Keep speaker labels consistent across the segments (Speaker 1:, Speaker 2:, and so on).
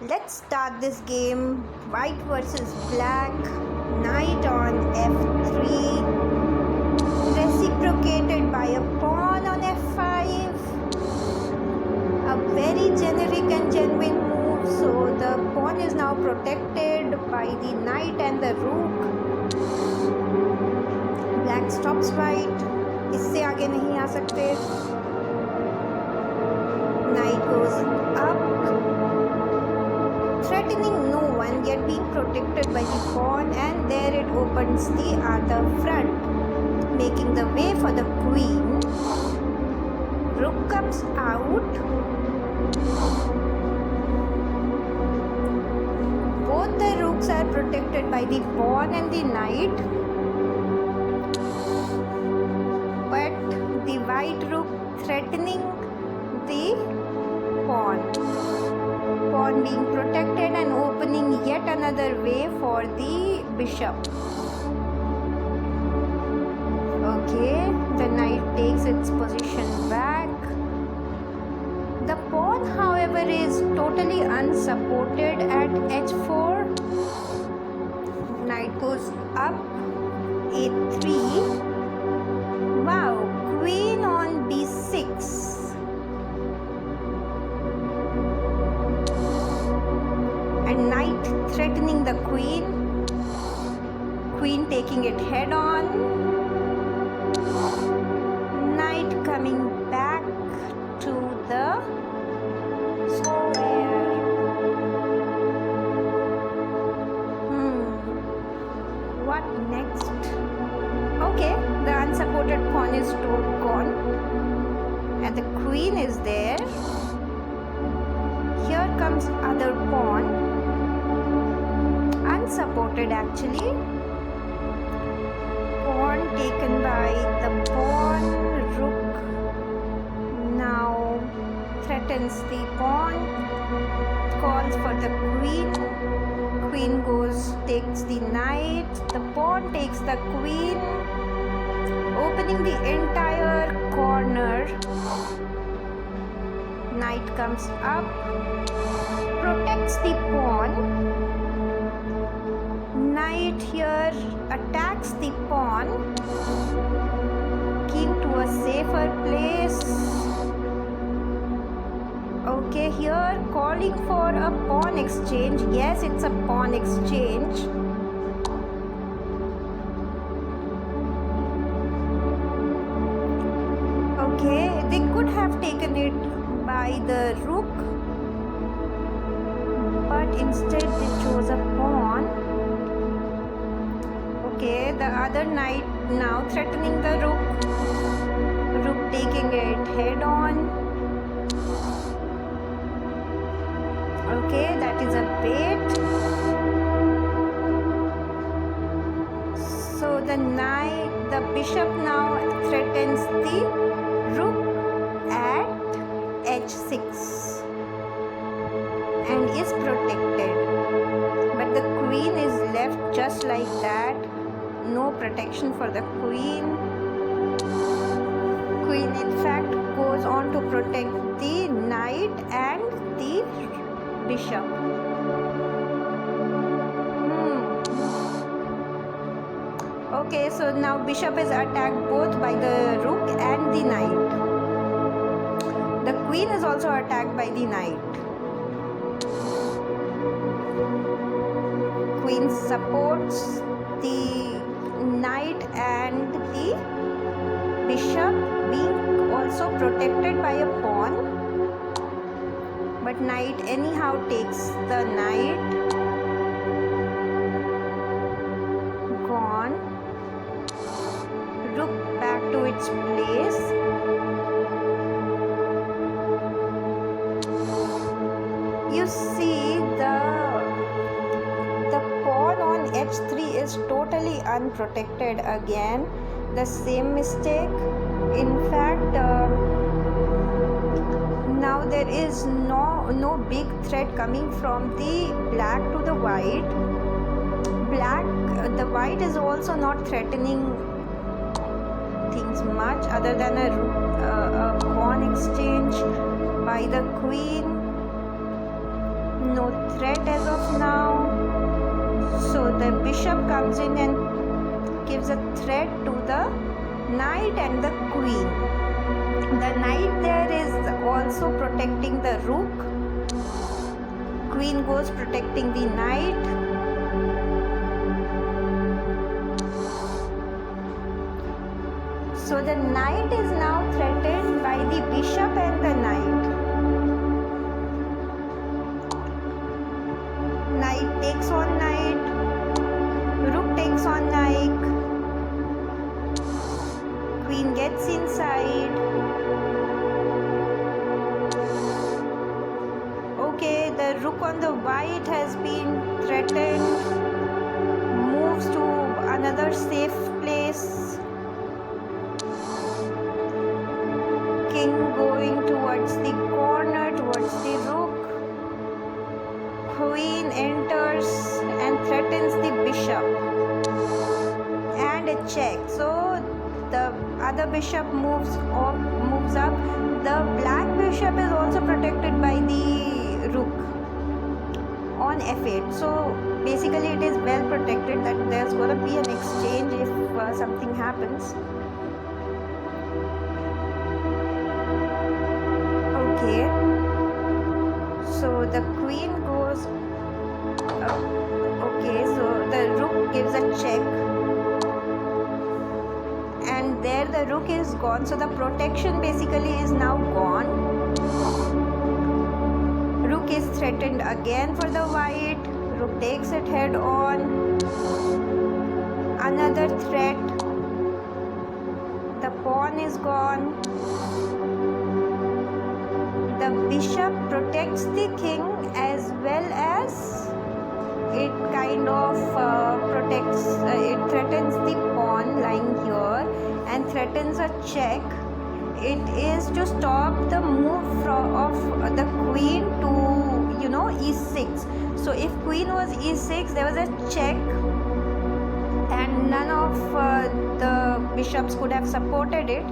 Speaker 1: Let's start this game. White versus black. Knight on f3. Reciprocated by a pawn on f5. A very generic and genuine move. So the pawn is now protected by the knight and the rook. Black stops white. इससे आगे नहीं आ सकते. Knight goes up, threatening no one, yet being protected by the pawn, and there it opens the other front, making the way for the queen. Rook comes out. Both the rooks are protected by the pawn and the knight, but the white rook threatening the pawn being protected and opening yet another way for the bishop. Okay, the knight takes its position back. The pawn, however, is totally unsupported at h4. Knight goes up, a3. Wow, queen on b6. And knight threatening the queen taking it head on, knight coming back to the square. What next? Okay, the unsupported pawn is gone and the queen is there. Here comes other pawn, unsupported actually. Pawn taken by the pawn. Rook now threatens the pawn, calls for the queen. Queen goes, takes the knight. The pawn takes the queen, opening the entire corner. Knight comes up, protects the pawn. Knight here attacks the pawn, keen to a safer place. Okay, here calling for a pawn exchange. Yes, it's a pawn exchange. Okay, they could have taken it by the rook, but instead they chose a pawn. Okay, the other knight now threatening the rook. Rook taking it head on. Okay, that is a bait. So the bishop now threatens the rook at h6 and is protected, but the queen is left just like that. No protection for the queen. Queen in fact goes on to protect the knight and the bishop. Okay, so now bishop is attacked both by the rook and the knight. The queen is also attacked by the knight. Queen supports the knight and the bishop, being also protected by a pawn, but knight anyhow takes the knight. Gone. Rook back to its place. You see the pawn on h3 is totally unprotected again. The same mistake. In fact, now there is no big threat coming from the black to the white. The white is also not threatening things much other than a pawn exchange by the queen. no threat as of now. So the bishop comes in and gives a threat to the knight and the queen. The knight there is also protecting the rook. Queen goes protecting the knight. So the knight is now threatened by the bishop and the knight. Knight takes on knight. Rook takes on knight. Queen gets inside. Okay, the rook on the white has been threatened. Moves to another safe place. King going towards the corner, towards the rook. Queen enters and threatens the bishop. And a check. So the other bishop moves up. The black bishop is also protected by the rook on f8. So basically it is well protected, that there's going to be an exchange if something happens. Okay, so the queen goes okay, so the rook gives a check, and there the rook is gone. So the protection basically is now gone. Rook is threatened again for the white. Rook takes it head on. Another threat. The pawn is gone. The bishop protects the king as well as it kind of protects, it threatens the pawn lying here and threatens a check. It is to stop the move of the queen to, e6. So if queen was e6, there was a check and none of the bishops could have supported it,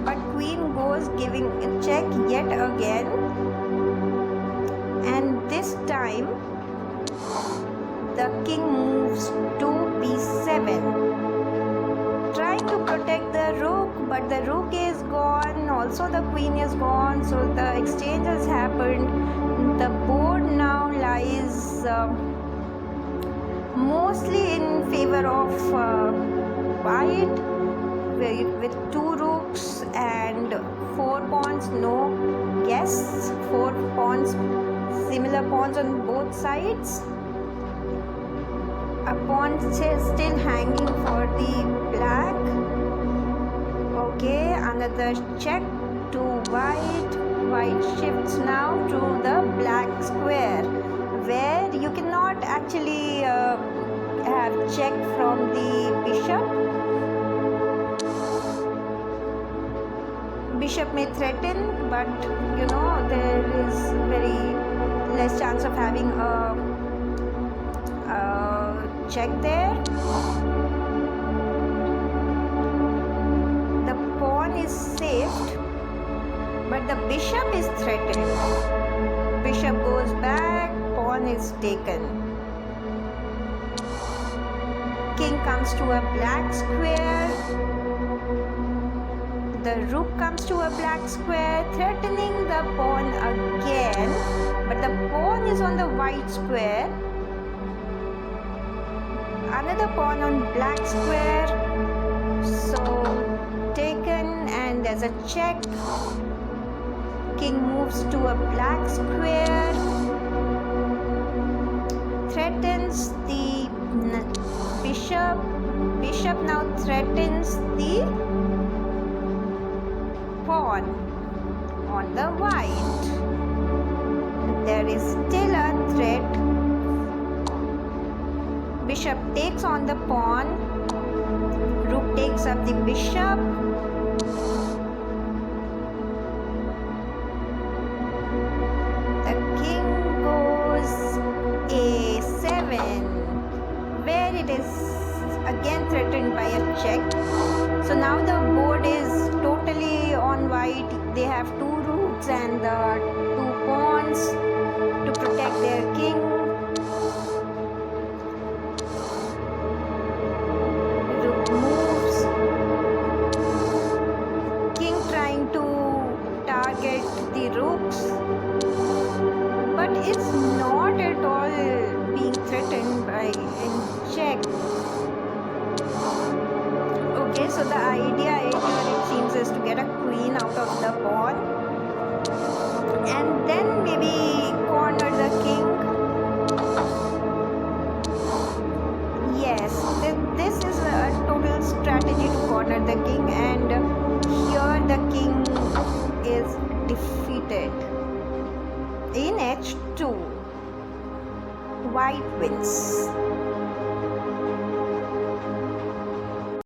Speaker 1: but queen goes giving a check yet again, and this time the king moves to b7, trying to protect the rook, but the rook is gone, also the queen is gone. So the exchange has happened. The board now lies mostly in favor of white, with 2 rooks and 4 pawns, no guests, 4 pawns, similar pawns on both sides. A pawn is still hanging for the black. Okay, another check to white. White shifts now to the black square, where you cannot actually have check from the bishop. Bishop may threaten, but there is very less chance of having a check there. The pawn is saved, but the bishop is threatened. Bishop goes back, pawn is taken. King comes to a black square. The rook comes to a black square, threatening the pawn again, but the pawn is on the white square. Another pawn on black square, so taken, and there's a check. King moves to a black square, threatens the bishop. Bishop now threatens the pawn on the white. There is still a threat. Bishop takes on the pawn. Rook takes up the bishop. The king goes a7, where it is again threatened by a check. So now the board is totally on white. They have 2 rooks and 2 pawns to protect their king moves. King trying to target the rooks, but it's not at all being threatened by in check. Okay, so the idea here, it seems, is to get a queen out of the pawn and then maybe corner the king. Yes, this is a total strategy to corner the king, and here the king is defeated. In h2, white wins.